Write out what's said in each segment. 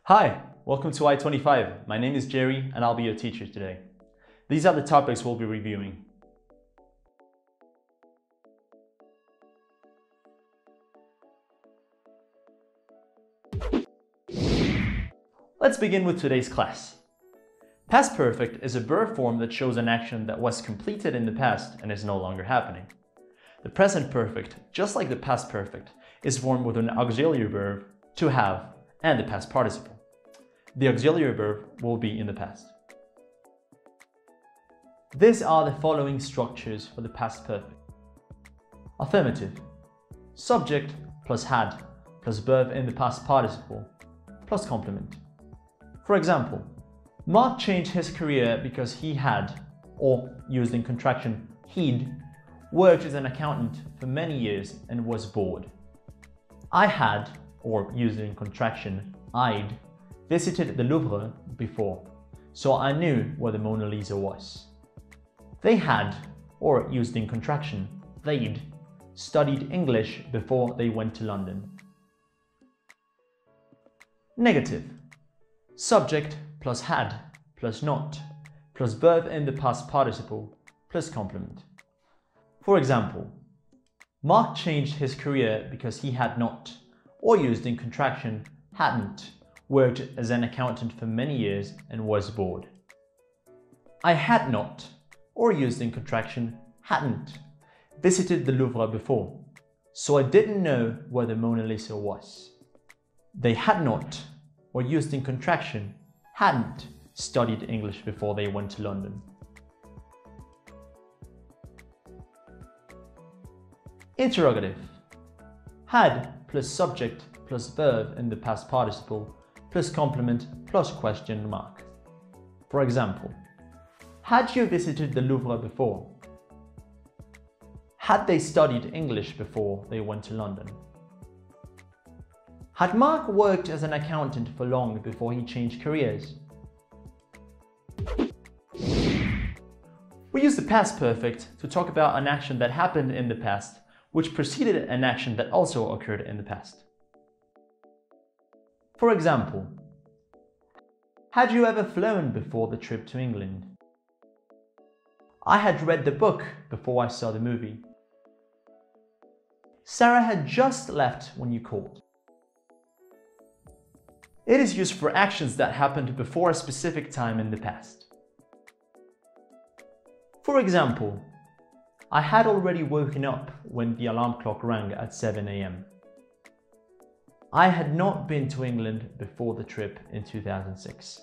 Hi, welcome to I-25. My name is Jerry and I'll be your teacher today. These are the topics we'll be reviewing. Let's begin with today's class. Past perfect is a verb form that shows an action that was completed in the past and is no longer happening. The present perfect, just like the past perfect, is formed with an auxiliary verb, to have, and the past participle. The auxiliary verb will be in the past. These are the following structures for the past perfect. Affirmative. Subject plus had plus verb in the past participle plus complement. For example, Mark changed his career because he had, or used in contraction, he'd, worked as an accountant for many years and was bored. I had, or used in contraction, I'd, visited the Louvre before, so I knew where the Mona Lisa was. They had, or used in contraction, they'd, studied English before they went to London. Negative. Subject plus had plus not plus verb in the past participle plus complement. For example, Mark changed his career because he had not, or used in contraction, hadn't, worked as an accountant for many years and was bored. I had not, or used in contraction, hadn't, visited the Louvre before, so I didn't know where the Mona Lisa was. They had not, or used in contraction, hadn't, studied English before they went to London. Interrogative. Had plus subject plus verb in the past participle plus complement plus question mark. For example, had you visited the Louvre before? Had they studied English before they went to London? Had Mark worked as an accountant for long before he changed careers? We use the past perfect to talk about an action that happened in the past which preceded an action that also occurred in the past. For example, had you ever flown before the trip to England? I had read the book before I saw the movie. Sarah had just left when you called. It is used for actions that happened before a specific time in the past. For example, I had already woken up when the alarm clock rang at 7 a.m. I had not been to England before the trip in 2006.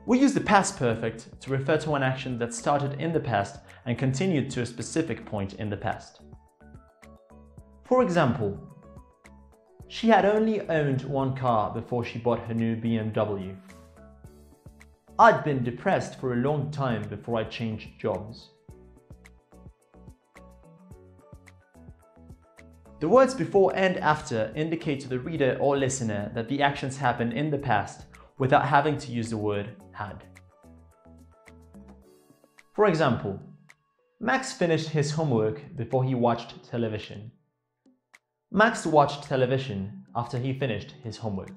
We use the past perfect to refer to an action that started in the past and continued to a specific point in the past. For example, she had only owned one car before she bought her new BMW. I'd been depressed for a long time before I changed jobs. The words before and after indicate to the reader or listener that the actions happened in the past without having to use the word had. For example, Max finished his homework before he watched television. Max watched television after he finished his homework.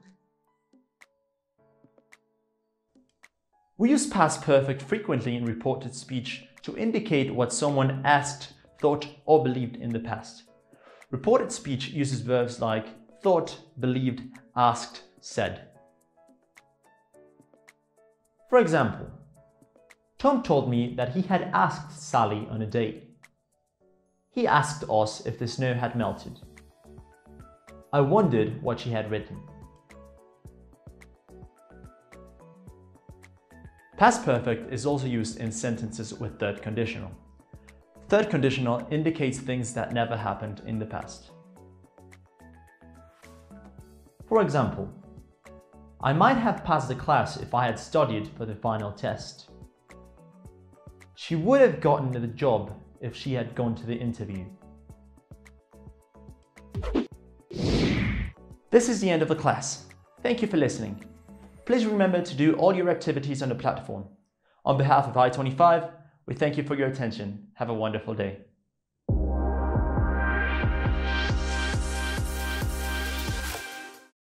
We use past perfect frequently in reported speech to indicate what someone asked, thought, or believed in the past. Reported speech uses verbs like thought, believed, asked, said. For example, Tom told me that he had asked Sally on a date. He asked us if the snow had melted. I wondered what she had written. Past perfect is also used in sentences with third conditional. Third conditional indicates things that never happened in the past. For example, I might have passed the class if I had studied for the final test. She would have gotten the job if she had gone to the interview. This is the end of the class. Thank you for listening. Please remember to do all your activities on the platform. On behalf of I-25, we thank you for your attention. Have a wonderful day.